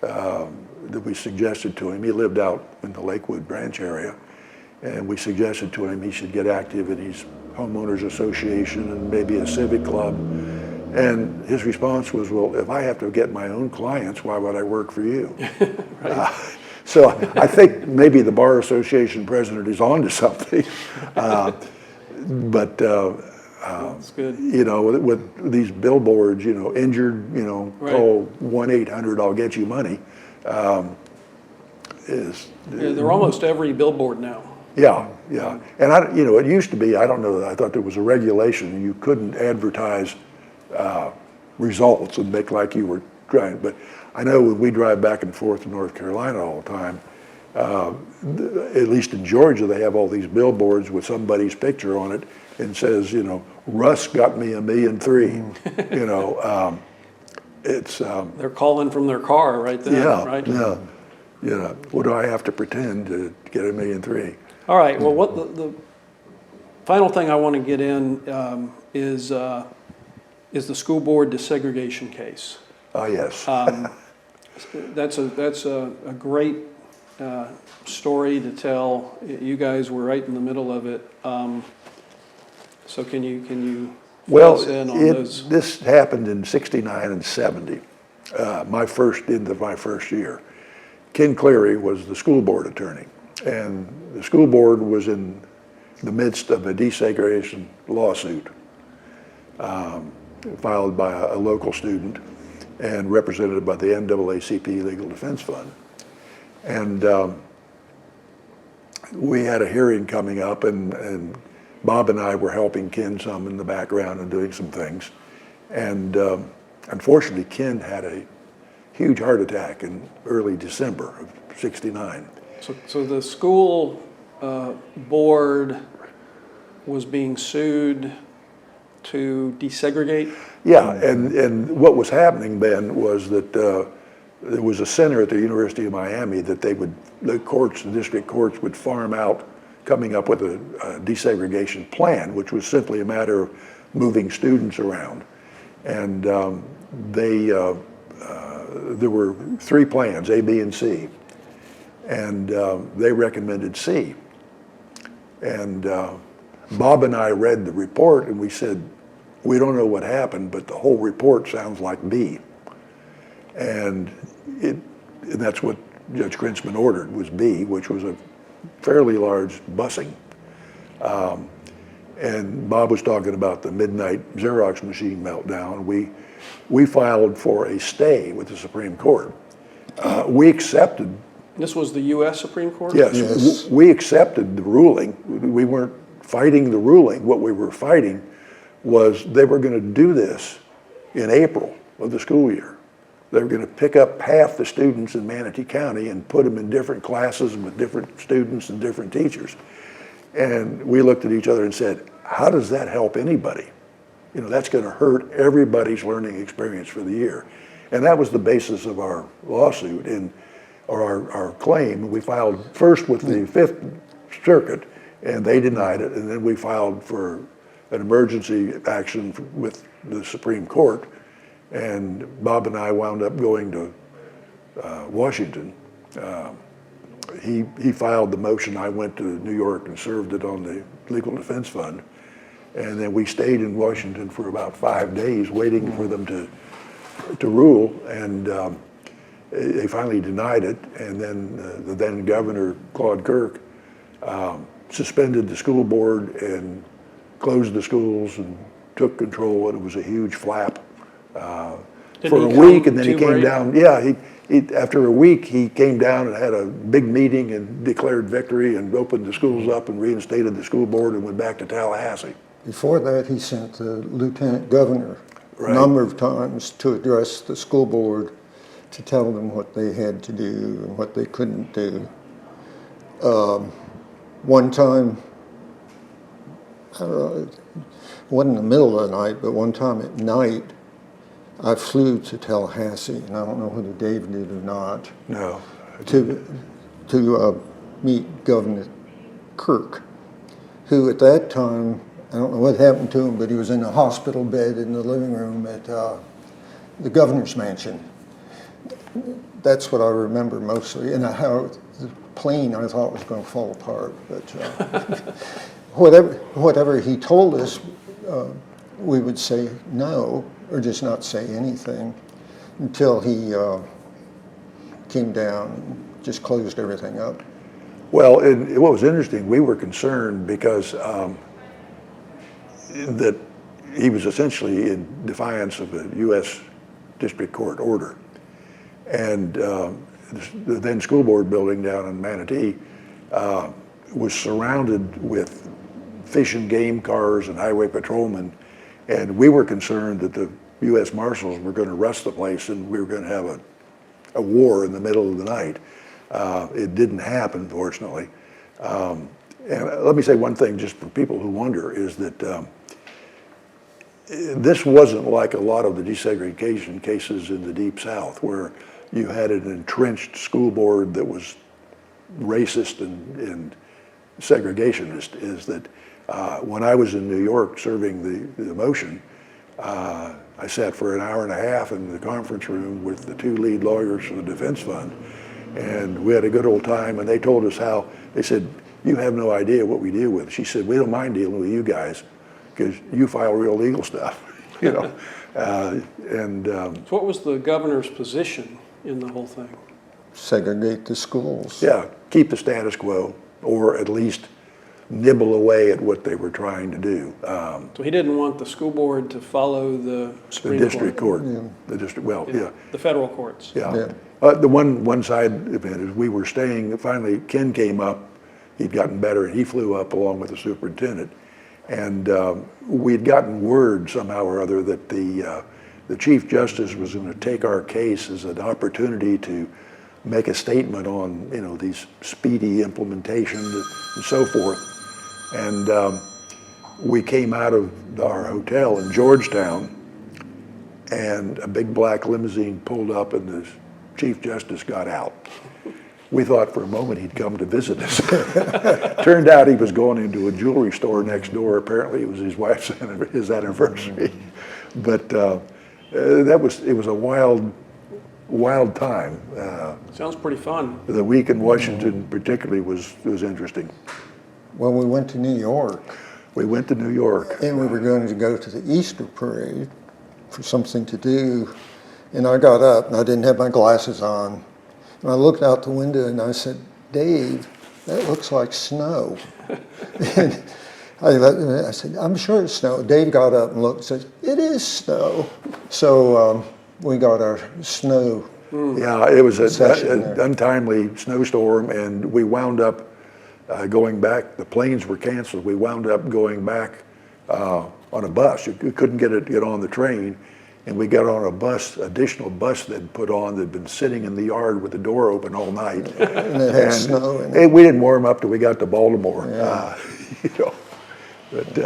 [SPEAKER 3] that we suggested to him. He lived out in the Lakewood branch area, and we suggested to him he should get active in his homeowners association and maybe a civic club. And his response was, well, if I have to get my own clients, why would I work for you? So I think maybe the Bar Association president is on to something. But
[SPEAKER 1] That's good.
[SPEAKER 3] you know, with these billboards, you know, injured, you know,
[SPEAKER 1] Right.
[SPEAKER 3] call 1-800, I'll get you money.
[SPEAKER 1] Yeah, they're almost every billboard now.
[SPEAKER 3] Yeah. And you know, it used to be, I don't know, I thought there was a regulation, you couldn't advertise results and make like you were trying, but I know when we drive back and forth to North Carolina all the time, at least in Georgia, they have all these billboards with somebody's picture on it and says, you know, Russ got me $1.3 million. You know, it's
[SPEAKER 1] They're calling from their car right then, right?
[SPEAKER 3] yeah. You know, what do I have to pretend to get $1.3 million?
[SPEAKER 1] All right, well, what the final thing I want to get in is the school board desegregation case.
[SPEAKER 3] Oh, yes.
[SPEAKER 1] That's a great story to tell. You guys were right in the middle of it. So can you fill
[SPEAKER 3] Well,
[SPEAKER 1] us in on those?
[SPEAKER 3] this happened in '69 and '70, my first year. Ken Cleary was the school board attorney, and the school board was in the midst of a desegregation lawsuit filed by a local student and represented by the NAACP Legal Defense Fund. And we had a hearing coming up, and Bob and I were helping Ken some in the background and doing some things. And unfortunately, Ken had a huge heart attack in early December of '69.
[SPEAKER 1] So the school board was being sued to desegregate?
[SPEAKER 3] Yeah, and what was happening then was that there was a center at the University of Miami that the district courts would farm out, coming up with a desegregation plan, which was simply a matter of moving students around. And there were 3 plans, A, B, and C, and they recommended C. And Bob and I read the report and we said, we don't know what happened, but the whole report sounds like B. And that's what Judge Krentzman ordered, was B, which was a fairly large busing. And Bob was talking about the midnight Xerox machine meltdown. We filed for a stay with the Supreme Court. We accepted.
[SPEAKER 1] This was the U.S. Supreme Court?
[SPEAKER 3] Yes. We accepted the ruling. We weren't fighting the ruling. What we were fighting was they were going to do this in April of the school year. They were going to pick up half the students in Manatee County and put them in different classes with different students and different teachers. And we looked at each other and said, how does that help anybody? You know, that's going to hurt everybody's learning experience for the year. And that was the basis of our lawsuit or our claim. We filed first with the Fifth Circuit, and they denied it. And then we filed for an emergency action with the Supreme Court. And Bob and I wound up going to Washington. He filed the motion. I went to New York and served it on the Legal Defense Fund. And then we stayed in Washington for about 5 days waiting for them to rule, and they finally denied it. And then the then governor, Claude Kirk, suspended the school board and closed the schools and took control, and it was a huge flap for a week, and then he came down. Yeah, after a week, he came down and had a big meeting and declared victory and opened the schools up and reinstated the school board and went back to Tallahassee.
[SPEAKER 2] Before that, he sent the lieutenant governor
[SPEAKER 3] Right.
[SPEAKER 2] a number of times to address the school board to tell them what they had to do and what they couldn't do. One time, I don't know, it wasn't in the middle of the night, but one time at night, I flew to Tallahassee, and I don't know whether Dave did or not,
[SPEAKER 3] No.
[SPEAKER 2] to meet Governor Kirk, who at that time, I don't know what happened to him, but he was in a hospital bed in the living room at the governor's mansion. That's what I remember mostly, and how the plane I thought was going to fall apart. But whatever he told us, we would say no, or just not say anything until he came down and just closed everything up.
[SPEAKER 3] Well, what was interesting, we were concerned because that he was essentially in defiance of a U.S. District Court order. And the then school board building down in Manatee was surrounded with fish and game cars and highway patrolmen, and we were concerned that the U.S. Marshals were going to rush the place and we were going to have a war in the middle of the night. It didn't happen, fortunately. And let me say one thing just for people who wonder, is that this wasn't like a lot of the desegregation cases in the Deep South, where you had an entrenched school board that was racist and segregationist. Is that when I was in New York serving the motion, I sat for an hour and a half in the conference room with the two lead lawyers for the defense fund, and we had a good old time, and they told us how, they said, you have no idea what we deal with. She said, we don't mind dealing with you guys because you file real legal stuff, you know.
[SPEAKER 1] So what was the governor's position in the whole thing?
[SPEAKER 2] Segregate the schools.
[SPEAKER 3] Yeah, keep the status quo, or at least nibble away at what they were trying to do.
[SPEAKER 1] So he didn't want the school board to follow the Supreme
[SPEAKER 3] District
[SPEAKER 1] Court.
[SPEAKER 3] Court, the district, well, yeah.
[SPEAKER 1] The federal courts.
[SPEAKER 3] Yeah. The one side event is we were staying, finally Ken came up, he'd gotten better, and he flew up along with the superintendent. And we'd gotten word somehow or other that the Chief Justice was going to take our case as an opportunity to make a statement on, you know, these speedy implementation and so forth. And we came out of our hotel in Georgetown, and a big black limousine pulled up, and the Chief Justice got out. We thought for a moment he'd come to visit us. Turned out he was going into a jewelry store next door. Apparently it was his wife's his anniversary. But it was a wild time.
[SPEAKER 1] Sounds pretty fun.
[SPEAKER 3] The week in Washington particularly was interesting.
[SPEAKER 2] Well, we went to New York.
[SPEAKER 3] We went to New York.
[SPEAKER 2] And we were going to go to the Easter parade for something to do. And I got up, and I didn't have my glasses on. And I looked out the window, and I said, Dave, that looks like snow. And I said, I'm sure it's snow. Dave got up and looked and said, it is snow. So we got our snow.
[SPEAKER 3] Yeah, it was
[SPEAKER 2] Session
[SPEAKER 3] an
[SPEAKER 2] there.
[SPEAKER 3] untimely snowstorm, and we wound up going back. The planes were canceled. We wound up going back on a bus. You couldn't get on the train, and we got on a bus, additional bus they'd put on that'd been sitting in the yard with the door open all night.
[SPEAKER 2] And it had snow in it.
[SPEAKER 3] We didn't warm up till we got to Baltimore.
[SPEAKER 2] Yeah.
[SPEAKER 3] You know, but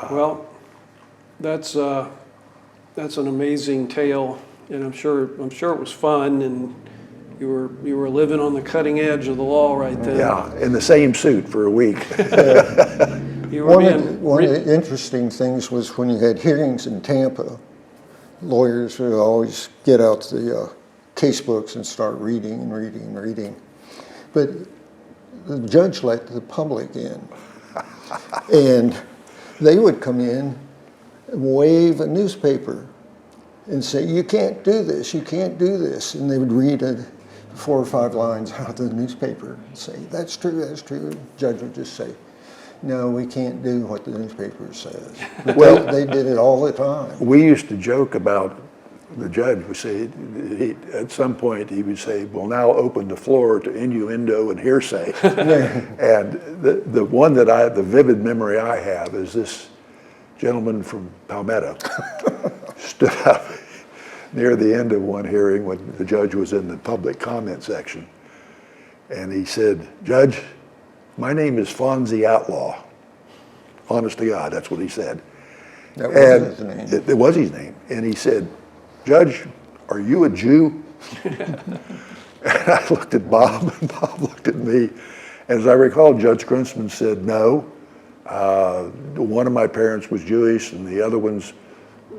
[SPEAKER 1] Well, that's an amazing tale, and I'm sure it was fun, and you were living on the cutting edge of the law right then.
[SPEAKER 3] yeah, in the same suit for a week.
[SPEAKER 1] You were
[SPEAKER 2] One of the interesting things was when you had hearings in Tampa, lawyers would always get out the case books and start reading and reading and reading. But the judge let the public in. And they would come in and wave a newspaper and say, you can't do this, you can't do this. And they would read 4 or 5 lines out of the newspaper and say, that's true, that's true. The judge would just say, no, we can't do what the newspaper says. But
[SPEAKER 3] Well,
[SPEAKER 2] they did it all the time.
[SPEAKER 3] we used to joke about the judge would say, at some point he would say, we'll now open the floor to innuendo and hearsay. And the one that the vivid memory I have is this gentleman from Palmetto stood up near the end of one hearing when the judge was in the public comment section. And he said, Judge, my name is Fonzie Outlaw. Honest to God, that's what he said.
[SPEAKER 2] That was his name.
[SPEAKER 3] It was his name. And he said, Judge, are you a Jew? And I looked at Bob, and Bob looked at me. And as I recall, Judge Grunsman said, no. One of my parents was Jewish, and the other one's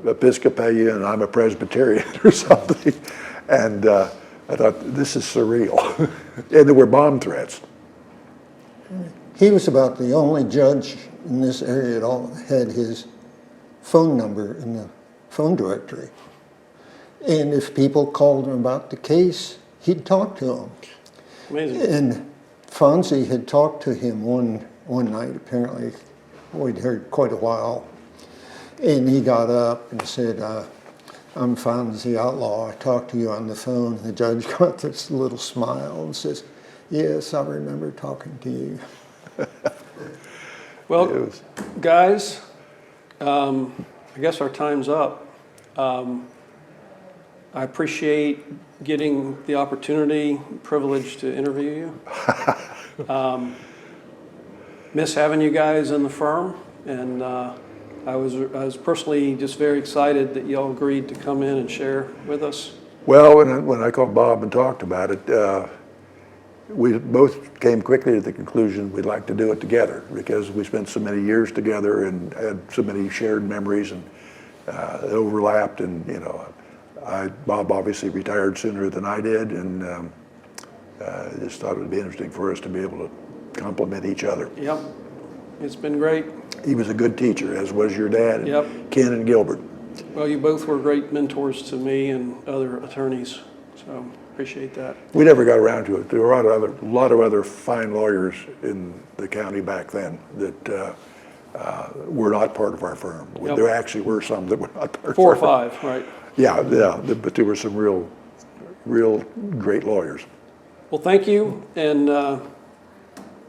[SPEAKER 3] Episcopalian, and I'm a Presbyterian or something. And I thought, this is surreal. And there were bomb threats.
[SPEAKER 2] He was about the only judge in this area at all had his phone number in the phone directory. And if people called him about the case, he'd talk to them.
[SPEAKER 1] Amazing.
[SPEAKER 2] And Fonzie had talked to him one night, apparently. We'd heard quite a while. And he got up and said, I'm Fonzie Outlaw. I talked to you on the phone. The judge got this little smile and says, yes, I remember talking to you.
[SPEAKER 1] Well, guys, I guess our time's up. I appreciate getting the opportunity, privilege to interview you. Miss having you guys in the firm, and I was personally just very excited that y'all agreed to come in and share with us.
[SPEAKER 3] Well, when I called Bob and talked about it, we both came quickly to the conclusion we'd like to do it together because we spent so many years together and had so many shared memories and it overlapped. And you know, Bob obviously retired sooner than I did, and just thought it would be interesting for us to be able to complement each other.
[SPEAKER 1] Yep, it's been great.
[SPEAKER 3] He was a good teacher, as was your dad, and
[SPEAKER 1] Yep.
[SPEAKER 3] Ken and Gilbert.
[SPEAKER 1] Well, you both were great mentors to me and other attorneys, so appreciate that.
[SPEAKER 3] We never got around to it. There were a lot of other fine lawyers in the county back then that were not part of our firm.
[SPEAKER 1] Yep.
[SPEAKER 3] There actually were some that were not part of
[SPEAKER 1] 4
[SPEAKER 3] our
[SPEAKER 1] or
[SPEAKER 3] firm.
[SPEAKER 1] 5, right?
[SPEAKER 3] Yeah, but there were some real great lawyers.
[SPEAKER 1] Well, thank you, and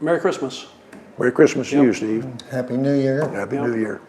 [SPEAKER 1] Merry Christmas.
[SPEAKER 3] Merry Christmas to
[SPEAKER 1] Yep.
[SPEAKER 3] you, Steve.
[SPEAKER 2] Happy New Year.
[SPEAKER 3] Happy
[SPEAKER 1] Yep.
[SPEAKER 3] New Year.